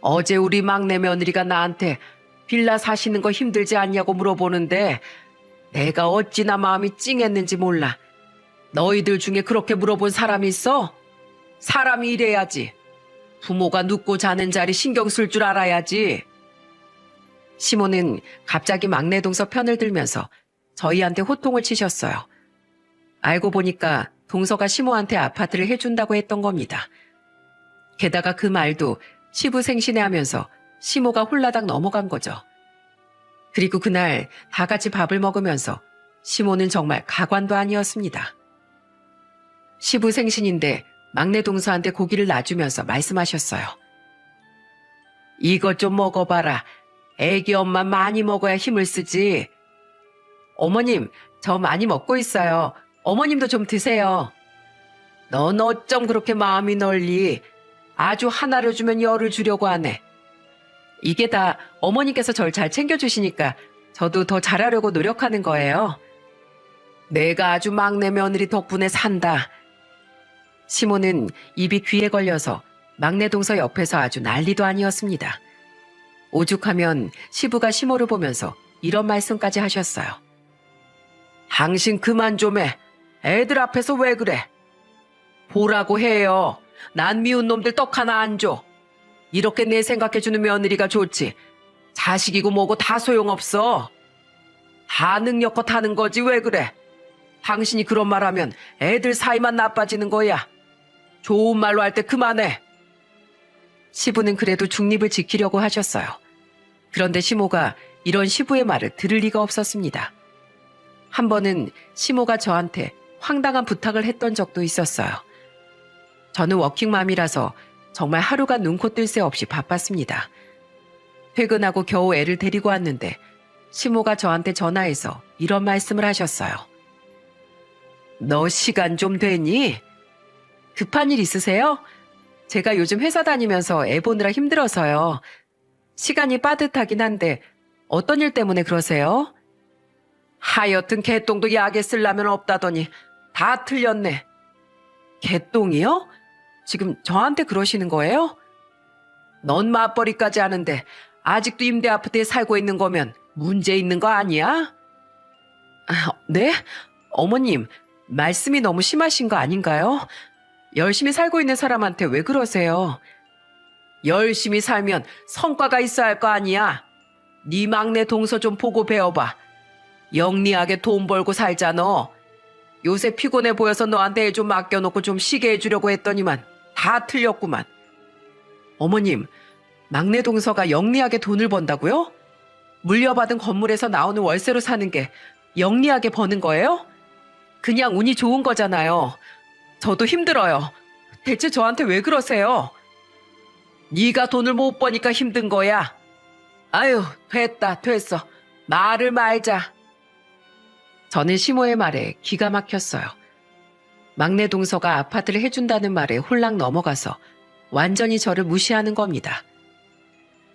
어제 우리 막내 며느리가 나한테 빌라 사시는 거 힘들지 않냐고 물어보는데 내가 어찌나 마음이 찡했는지 몰라. 너희들 중에 그렇게 물어본 사람이 있어? 사람이 이래야지. 부모가 눕고 자는 자리 신경 쓸 줄 알아야지. 시모는 갑자기 막내 동서 편을 들면서 저희한테 호통을 치셨어요. 알고 보니까 동서가 시모한테 아파트를 해준다고 했던 겁니다. 게다가 그 말도 시부생신해하면서 시모가 홀라당 넘어간 거죠. 그리고 그날 다 같이 밥을 먹으면서 시모는 정말 가관도 아니었습니다. 시부생신인데 막내 동서한테 고기를 놔주면서 말씀하셨어요. 이것 좀 먹어봐라. 애기 엄마 많이 먹어야 힘을 쓰지. 어머님, 저 많이 먹고 있어요. 어머님도 좀 드세요. 넌 어쩜 그렇게 마음이 넓니? 아주 하나를 주면 열을 주려고 하네. 이게 다 어머니께서 절 잘 챙겨주시니까 저도 더 잘하려고 노력하는 거예요. 내가 아주 막내 며느리 덕분에 산다. 시모는 입이 귀에 걸려서 막내 동서 옆에서 아주 난리도 아니었습니다. 오죽하면 시부가 시모를 보면서 이런 말씀까지 하셨어요. 당신 그만 좀 해. 애들 앞에서 왜 그래? 보라고 해요. 난 미운 놈들 떡 하나 안 줘. 이렇게 내 생각해주는 며느리가 좋지. 자식이고 뭐고 다 소용없어. 다 능력껏 하는 거지 왜 그래? 당신이 그런 말 하면 애들 사이만 나빠지는 거야. 좋은 말로 할 때 그만해. 시부는 그래도 중립을 지키려고 하셨어요. 그런데 시모가 이런 시부의 말을 들을 리가 없었습니다. 한 번은 시모가 저한테 황당한 부탁을 했던 적도 있었어요. 저는 워킹맘이라서 정말 하루가 눈코 뜰 새 없이 바빴습니다. 퇴근하고 겨우 애를 데리고 왔는데 시모가 저한테 전화해서 이런 말씀을 하셨어요. 너 시간 좀 되니? 급한 일 있으세요? 제가 요즘 회사 다니면서 애 보느라 힘들어서요. 시간이 빠듯하긴 한데 어떤 일 때문에 그러세요? 하여튼 개똥도 약에 쓰려면 없다더니 다 틀렸네. 개똥이요? 지금 저한테 그러시는 거예요? 넌 맞벌이까지 하는데 아직도 임대 아파트에 살고 있는 거면 문제 있는 거 아니야? 네? 어머님, 말씀이 너무 심하신 거 아닌가요? 열심히 살고 있는 사람한테 왜 그러세요? 열심히 살면 성과가 있어야 할 거 아니야? 네 막내 동서 좀 보고 배워봐. 영리하게 돈 벌고 살잖아. 요새 피곤해 보여서 너한테 애 좀 맡겨놓고 좀 쉬게 해주려고 했더니만 다 틀렸구만. 어머님, 막내 동서가 영리하게 돈을 번다고요? 물려받은 건물에서 나오는 월세로 사는 게 영리하게 버는 거예요? 그냥 운이 좋은 거잖아요. 저도 힘들어요. 대체 저한테 왜 그러세요? 네가 돈을 못 버니까 힘든 거야. 아유, 됐어. 말을 말자. 저는 시모의 말에 기가 막혔어요. 막내 동서가 아파트를 해준다는 말에 홀랑 넘어가서 완전히 저를 무시하는 겁니다.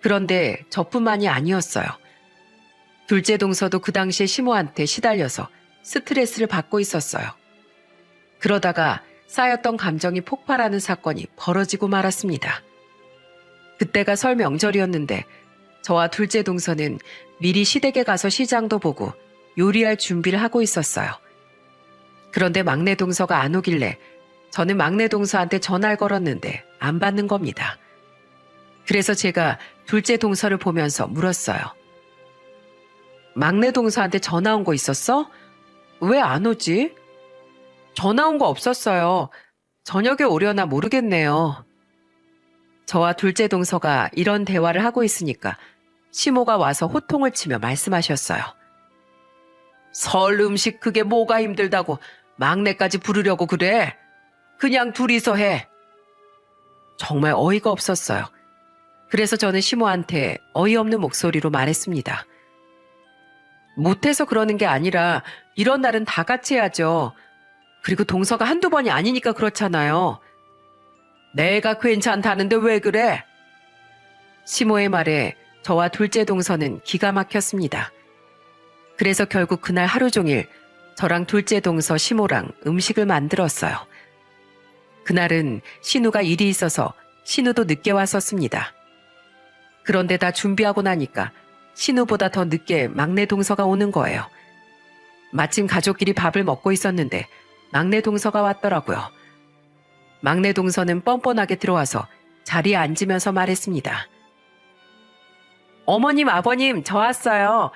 그런데 저뿐만이 아니었어요. 둘째 동서도 그 당시에 시모한테 시달려서 스트레스를 받고 있었어요. 그러다가 쌓였던 감정이 폭발하는 사건이 벌어지고 말았습니다. 그때가 설 명절이었는데 저와 둘째 동서는 미리 시댁에 가서 시장도 보고 요리할 준비를 하고 있었어요. 그런데 막내 동서가 안 오길래 저는 막내 동서한테 전화를 걸었는데 안 받는 겁니다. 그래서 제가 둘째 동서를 보면서 물었어요. 막내 동서한테 전화 온 거 있었어? 왜 안 오지? 전화 온 거 없었어요. 저녁에 오려나 모르겠네요. 저와 둘째 동서가 이런 대화를 하고 있으니까 시모가 와서 호통을 치며 말씀하셨어요. 설 음식 그게 뭐가 힘들다고 막내까지 부르려고 그래? 그냥 둘이서 해. 정말 어이가 없었어요. 그래서 저는 시모한테 어이없는 목소리로 말했습니다. 못해서 그러는 게 아니라 이런 날은 다 같이 해야죠. 그리고 동서가 한두 번이 아니니까 그렇잖아요. 내가 괜찮다는데 왜 그래? 시모의 말에 저와 둘째 동서는 기가 막혔습니다. 그래서 결국 그날 하루 종일 저랑 둘째 동서 시모랑 음식을 만들었어요. 그날은 신우가 일이 있어서 신우도 늦게 왔었습니다. 그런데 다 준비하고 나니까 신우보다 더 늦게 막내 동서가 오는 거예요. 마침 가족끼리 밥을 먹고 있었는데 막내 동서가 왔더라고요. 막내 동서는 뻔뻔하게 들어와서 자리에 앉으면서 말했습니다. 어머님, 아버님, 저 왔어요.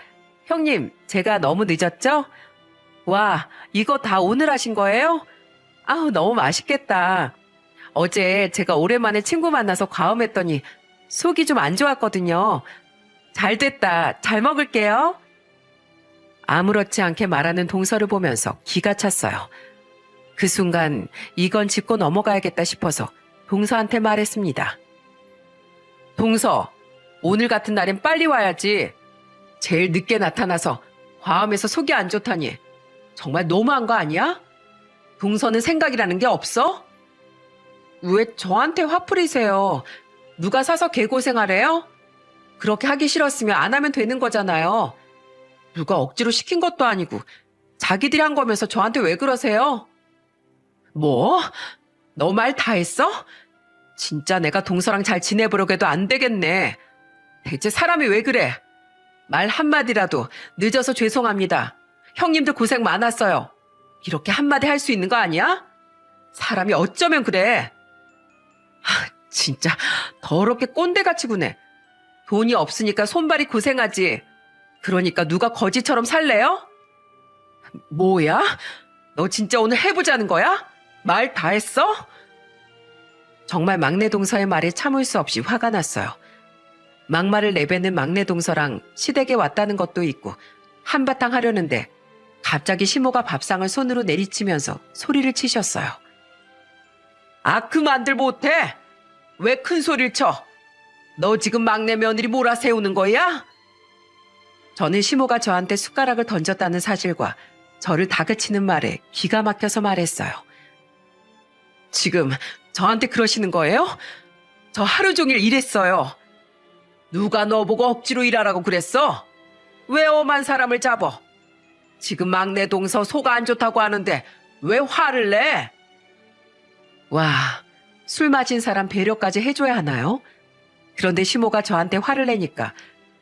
형님, 제가 너무 늦었죠? 와, 이거 다 오늘 하신 거예요? 아우, 너무 맛있겠다. 어제 제가 오랜만에 친구 만나서 과음했더니 속이 좀 안 좋았거든요. 잘 됐다. 잘 먹을게요. 아무렇지 않게 말하는 동서를 보면서 기가 찼어요. 그 순간 이건 짚고 넘어가야겠다 싶어서 동서한테 말했습니다. 동서, 오늘 같은 날엔 빨리 와야지. 제일 늦게 나타나서 과음해서 속이 안 좋다니. 정말 너무한 거 아니야? 동서는 생각이라는 게 없어? 왜 저한테 화풀이세요? 누가 사서 개고생하래요? 그렇게 하기 싫었으면 안 하면 되는 거잖아요. 누가 억지로 시킨 것도 아니고 자기들이 한 거면서 저한테 왜 그러세요? 뭐? 너 말 다 했어? 진짜 내가 동서랑 잘 지내보려고 해도 안 되겠네. 대체 사람이 왜 그래? 말 한마디라도 늦어서 죄송합니다. 형님들 고생 많았어요. 이렇게 한마디 할 수 있는 거 아니야? 사람이 어쩌면 그래. 진짜 더럽게 꼰대같이 구네. 돈이 없으니까 손발이 고생하지. 그러니까 누가 거지처럼 살래요? 뭐야? 너 진짜 오늘 해보자는 거야? 말 다 했어? 정말 막내 동서의 말에 참을 수 없이 화가 났어요. 막말을 내뱉는 막내 동서랑 시댁에 왔다는 것도 있고 한바탕 하려는데 갑자기 시모가 밥상을 손으로 내리치면서 소리를 치셨어요. 그만들 못해? 왜 큰 소리를 쳐? 너 지금 막내 며느리 몰아세우는 거야? 저는 시모가 저한테 숟가락을 던졌다는 사실과 저를 다그치는 말에 기가 막혀서 말했어요. 지금 저한테 그러시는 거예요? 저 하루 종일 일했어요. 누가 너 보고 억지로 일하라고 그랬어? 왜 엄한 사람을 잡어? 지금 막내 동서 속 안 좋다고 하는데 왜 화를 내? 와, 술 마신 사람 배려까지 해줘야 하나요? 그런데 시모가 저한테 화를 내니까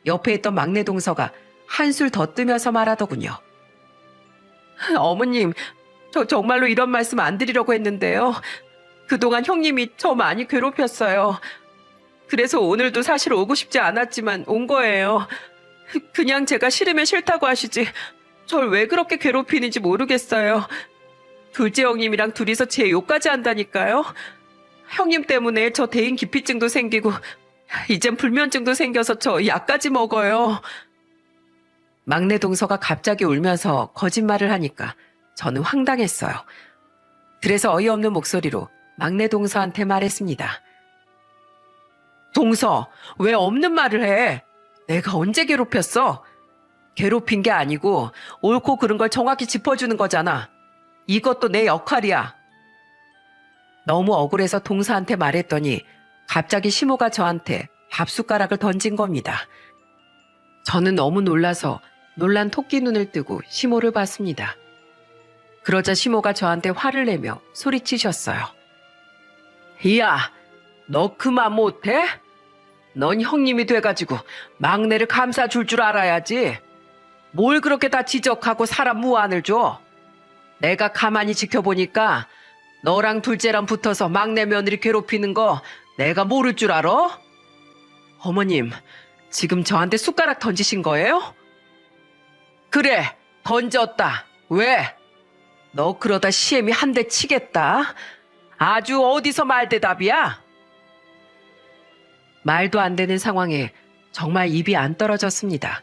옆에 있던 막내 동서가 한술 더 뜨면서 말하더군요. 어머님, 저 정말로 이런 말씀 안 드리려고 했는데요. 그동안 형님이 저 많이 괴롭혔어요. 그래서 오늘도 사실 오고 싶지 않았지만 온 거예요. 그냥 제가 싫으면 싫다고 하시지 절 왜 그렇게 괴롭히는지 모르겠어요. 둘째 형님이랑 둘이서 제 욕까지 한다니까요. 형님 때문에 저 대인 기피증도 생기고 이젠 불면증도 생겨서 저 약까지 먹어요. 막내 동서가 갑자기 울면서 거짓말을 하니까 저는 황당했어요. 그래서 어이없는 목소리로 막내 동서한테 말했습니다. 동서, 왜 없는 말을 해? 내가 언제 괴롭혔어? 괴롭힌 게 아니고 옳고 그른 걸 정확히 짚어주는 거잖아. 이것도 내 역할이야. 너무 억울해서 동서한테 말했더니 갑자기 시모가 저한테 밥숟가락을 던진 겁니다. 저는 너무 놀라서 놀란 토끼 눈을 뜨고 시모를 봤습니다. 그러자 시모가 저한테 화를 내며 소리치셨어요. 야, 너 그만 못해? 넌 형님이 돼가지고 막내를 감싸줄 줄 알아야지. 뭘 그렇게 다 지적하고 사람 무안을 줘? 내가 가만히 지켜보니까 너랑 둘째랑 붙어서 막내 며느리 괴롭히는 거 내가 모를 줄 알아? 어머님, 지금 저한테 숟가락 던지신 거예요? 그래, 던졌다. 왜? 너 그러다 시엠이 한 대 치겠다. 아주 어디서 말대답이야? 말도 안 되는 상황에 정말 입이 안 떨어졌습니다.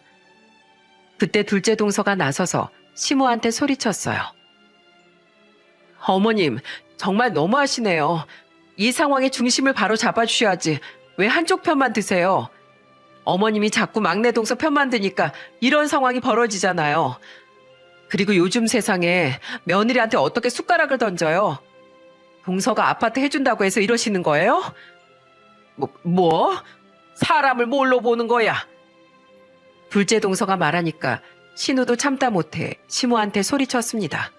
그때 둘째 동서가 나서서 시모한테 소리쳤어요. 어머님, 정말 너무하시네요. 이 상황의 중심을 바로 잡아주셔야지 왜 한쪽 편만 드세요? 어머님이 자꾸 막내 동서 편만 드니까 이런 상황이 벌어지잖아요. 그리고 요즘 세상에 며느리한테 어떻게 숟가락을 던져요? 동서가 아파트 해준다고 해서 이러시는 거예요? 뭐? 사람을 뭘로 보는 거야? 둘째 동서가 말하니까 신우도 참다 못해 시모한테 소리쳤습니다.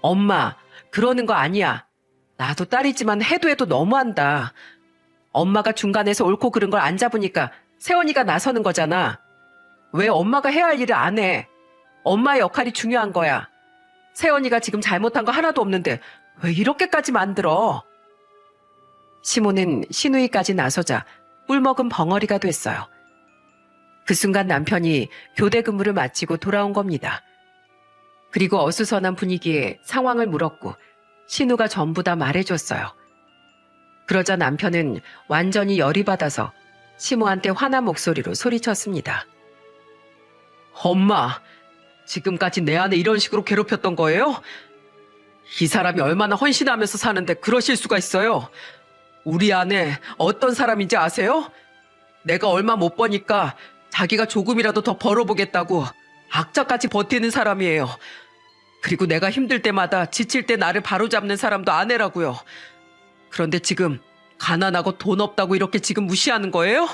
엄마, 그러는 거 아니야. 나도 딸이지만 해도 너무한다. 엄마가 중간에서 옳고 그른 걸 안 잡으니까 세원이가 나서는 거잖아. 왜 엄마가 해야 할 일을 안 해? 엄마의 역할이 중요한 거야. 세원이가 지금 잘못한 거 하나도 없는데 왜 이렇게까지 만들어? 시모는 신우이까지 나서자 꿀먹은 벙어리가 됐어요. 그 순간 남편이 교대 근무를 마치고 돌아온 겁니다. 그리고 어수선한 분위기에 상황을 물었고 신우가 전부 다 말해줬어요. 그러자 남편은 완전히 열이 받아서 시모한테 화난 목소리로 소리쳤습니다. 엄마, 지금까지 내 아내 이런 식으로 괴롭혔던 거예요? 이 사람이 얼마나 헌신하면서 사는데 그러실 수가 있어요? 우리 아내 어떤 사람인지 아세요? 내가 얼마 못 버니까 자기가 조금이라도 더 벌어보겠다고 악착같이 버티는 사람이에요. 그리고 내가 힘들 때마다 지칠 때 나를 바로잡는 사람도 아내라고요. 그런데 지금 가난하고 돈 없다고 이렇게 지금 무시하는 거예요?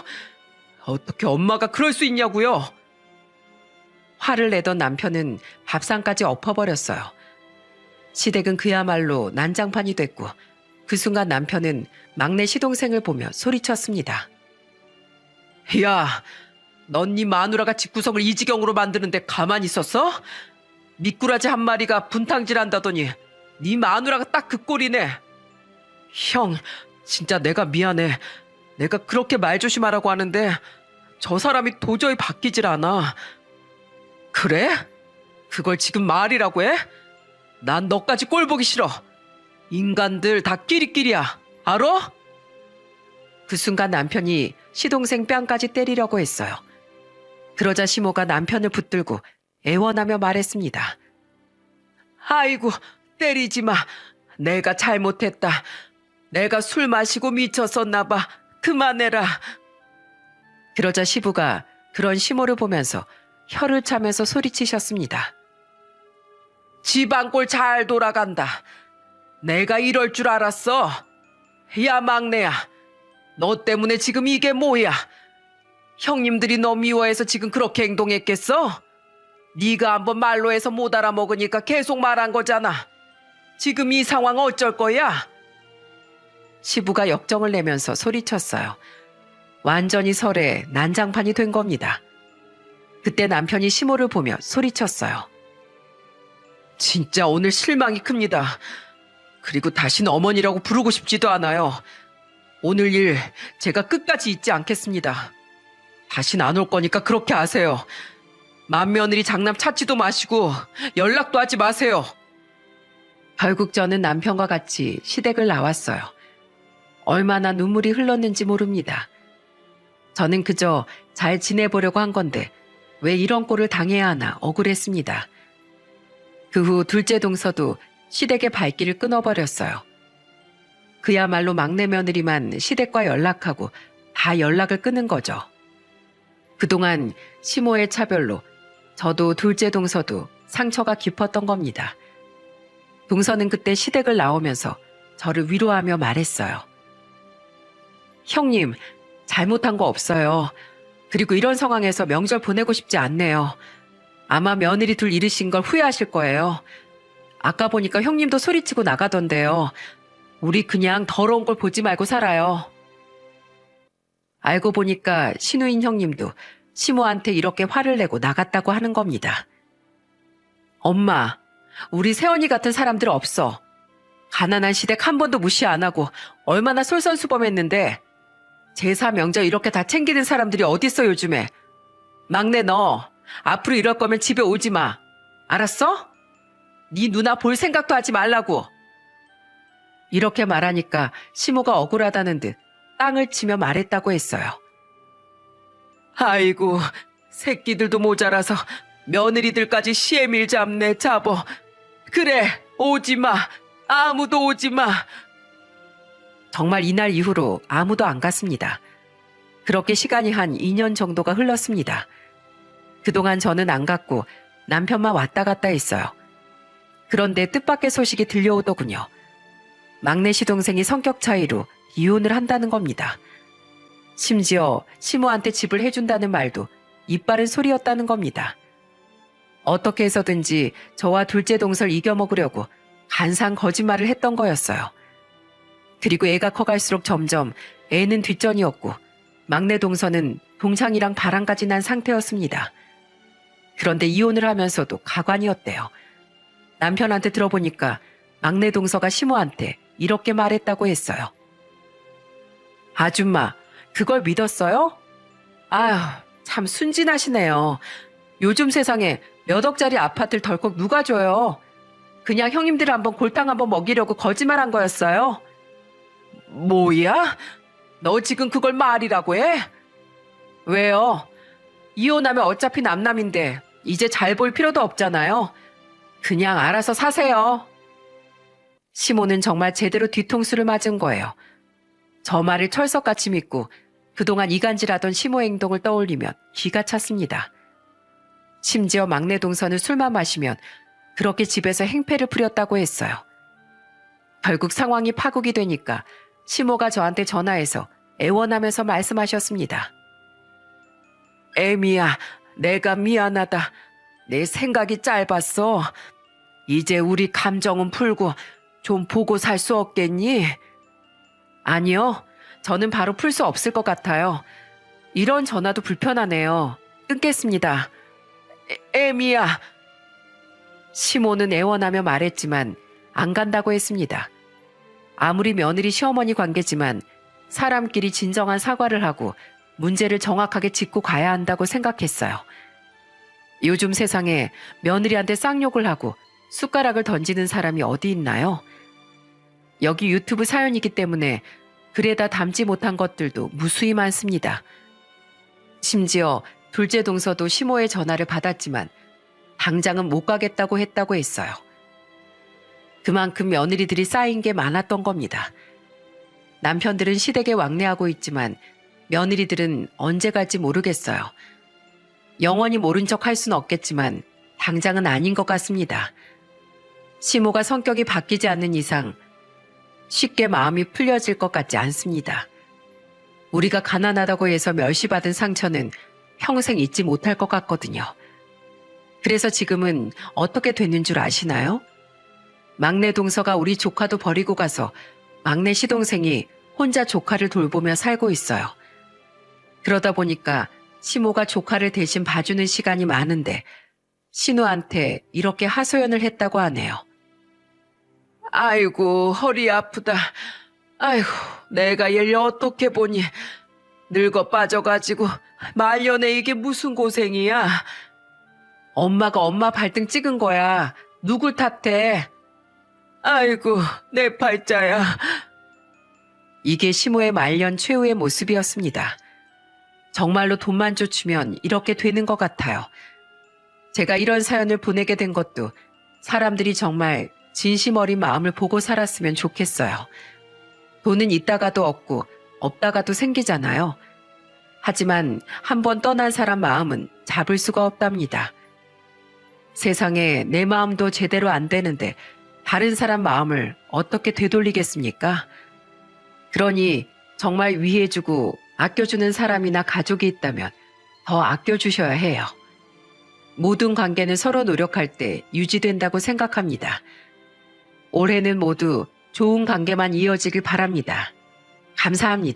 어떻게 엄마가 그럴 수 있냐고요? 화를 내던 남편은 밥상까지 엎어버렸어요. 시댁은 그야말로 난장판이 됐고 그 순간 남편은 막내 시동생을 보며 소리쳤습니다. 야, 넌 네 마누라가 집구석을 이 지경으로 만드는데 가만히 있었어? 미꾸라지 한 마리가 분탕질한다더니 네 마누라가 딱 그 꼴이네. 형, 진짜 내가 미안해. 내가 그렇게 말 조심하라고 하는데 저 사람이 도저히 바뀌질 않아. 그래? 그걸 지금 말이라고 해? 난 너까지 꼴 보기 싫어. 인간들 다 끼리끼리야. 알아? 그 순간 남편이 시동생 뺨까지 때리려고 했어요. 그러자 시모가 남편을 붙들고 애원하며 말했습니다. 아이고, 때리지 마. 내가 잘못했다. 내가 술 마시고 미쳤었나 봐. 그만해라. 그러자 시부가 그런 시모를 보면서 혀를 차면서 소리치셨습니다. 집안꼴 잘 돌아간다. 내가 이럴 줄 알았어. 야, 막내야. 너 때문에 지금 이게 뭐야? 형님들이 너 미워해서 지금 그렇게 행동했겠어? 네가 한번 말로 해서 못 알아먹으니까 계속 말한 거잖아. 지금 이 상황 어쩔 거야? 시부가 역정을 내면서 소리쳤어요. 완전히 설에 난장판이 된 겁니다. 그때 남편이 시모를 보며 소리쳤어요. 진짜 오늘 실망이 큽니다. 그리고 다시는 어머니라고 부르고 싶지도 않아요. 오늘 일 제가 끝까지 잊지 않겠습니다. 다시는 안 올 거니까 그렇게 아세요. 맏며느리 장남 찾지도 마시고 연락도 하지 마세요. 결국 저는 남편과 같이 시댁을 나왔어요. 얼마나 눈물이 흘렀는지 모릅니다. 저는 그저 잘 지내보려고 한 건데 왜 이런 꼴을 당해야 하나 억울했습니다. 그 후 둘째 동서도 시댁의 발길을 끊어버렸어요. 그야말로 막내 며느리만 시댁과 연락하고 다 연락을 끊은 거죠. 그동안 시모의 차별로 저도 둘째 동서도 상처가 깊었던 겁니다. 동서는 그때 시댁을 나오면서 저를 위로하며 말했어요. 형님, 잘못한 거 없어요. 그리고 이런 상황에서 명절 보내고 싶지 않네요. 아마 며느리 둘 잃으신 걸 후회하실 거예요. 아까 보니까 형님도 소리치고 나가던데요. 우리 그냥 더러운 걸 보지 말고 살아요. 알고 보니까 신우인 형님도 시모한테 이렇게 화를 내고 나갔다고 하는 겁니다. 엄마, 우리 세원이 같은 사람들 없어. 가난한 시댁 한 번도 무시 안 하고 얼마나 솔선수범했는데 제사 명절 이렇게 다 챙기는 사람들이 어딨어 요즘에. 막내 너 앞으로 이럴 거면 집에 오지 마. 알았어? 네 누나 볼 생각도 하지 말라고. 이렇게 말하니까 시모가 억울하다는 듯 땅을 치며 말했다고 했어요. 아이고, 새끼들도 모자라서 며느리들까지 시애밀 잡네 잡어. 그래, 오지 마. 아무도 오지 마. 정말 이날 이후로 아무도 안 갔습니다. 그렇게 시간이 한 2년 정도가 흘렀습니다. 그동안 저는 안 갔고 남편만 왔다 갔다 했어요. 그런데 뜻밖의 소식이 들려오더군요. 막내 시동생이 성격 차이로 이혼을 한다는 겁니다. 심지어 시모한테 집을 해준다는 말도 이빠른 소리였다는 겁니다. 어떻게 해서든지 저와 둘째 동서를 이겨먹으려고 간사한 거짓말을 했던 거였어요. 그리고 애가 커갈수록 점점 애는 뒷전이었고 막내 동서는 동창이랑 바람까지 난 상태였습니다. 그런데 이혼을 하면서도 가관이었대요. 남편한테 들어보니까 막내 동서가 시모한테 이렇게 말했다고 했어요. 아줌마, 그걸 믿었어요? 아휴, 참 순진하시네요. 요즘 세상에 몇 억짜리 아파트를 덜컥 누가 줘요? 그냥 형님들 한번 골탕 한번 먹이려고 거짓말한 거였어요? 뭐야? 너 지금 그걸 말이라고 해? 왜요? 이혼하면 어차피 남남인데 이제 잘 볼 필요도 없잖아요. 그냥 알아서 사세요. 시모는 정말 제대로 뒤통수를 맞은 거예요. 저 말을 철석같이 믿고 그동안 이간질하던 시모 행동을 떠올리면 기가 찼습니다. 심지어 막내 동서는 술만 마시면 그렇게 집에서 행패를 부렸다고 했어요. 결국 상황이 파국이 되니까 시모가 저한테 전화해서 애원하면서 말씀하셨습니다. 애미야, 내가 미안하다. 내 생각이 짧았어. 이제 우리 감정은 풀고 좀 보고 살 수 없겠니? 아니요. 저는 바로 풀 수 없을 것 같아요. 이런 전화도 불편하네요. 끊겠습니다. 애미야. 시모는 애원하며 말했지만 안 간다고 했습니다. 아무리 며느리 시어머니 관계지만 사람끼리 진정한 사과를 하고 문제를 정확하게 짚고 가야 한다고 생각했어요. 요즘 세상에 며느리한테 쌍욕을 하고 숟가락을 던지는 사람이 어디 있나요? 여기 유튜브 사연이기 때문에 글에다 담지 못한 것들도 무수히 많습니다. 심지어 둘째 동서도 시모의 전화를 받았지만 당장은 못 가겠다고 했다고 했어요. 그만큼 며느리들이 쌓인 게 많았던 겁니다. 남편들은 시댁에 왕래하고 있지만 며느리들은 언제 갈지 모르겠어요. 영원히 모른 척 할 수는 없겠지만 당장은 아닌 것 같습니다. 시모가 성격이 바뀌지 않는 이상 쉽게 마음이 풀려질 것 같지 않습니다. 우리가 가난하다고 해서 멸시받은 상처는 평생 잊지 못할 것 같거든요. 그래서 지금은 어떻게 됐는 줄 아시나요? 막내 동서가 우리 조카도 버리고 가서 막내 시동생이 혼자 조카를 돌보며 살고 있어요. 그러다 보니까 시모가 조카를 대신 봐주는 시간이 많은데 신우한테 이렇게 하소연을 했다고 하네요. 아이고, 허리 아프다. 아이고, 내가 얘를 어떻게 보니. 늙어 빠져가지고 말년에 이게 무슨 고생이야. 엄마가 엄마 발등 찍은 거야. 누굴 탓해. 아이고, 내 팔자야. 이게 시모의 말년 최후의 모습이었습니다. 정말로 돈만 쫓으면 이렇게 되는 것 같아요. 제가 이런 사연을 보내게 된 것도 사람들이 정말 진심 어린 마음을 보고 살았으면 좋겠어요. 돈은 있다가도 없고 없다가도 생기잖아요. 하지만 한번 떠난 사람 마음은 잡을 수가 없답니다. 세상에 내 마음도 제대로 안 되는데 다른 사람 마음을 어떻게 되돌리겠습니까? 그러니 정말 위해주고 아껴주는 사람이나 가족이 있다면 더 아껴주셔야 해요. 모든 관계는 서로 노력할 때 유지된다고 생각합니다. 올해는 모두 좋은 관계만 이어지길 바랍니다. 감사합니다.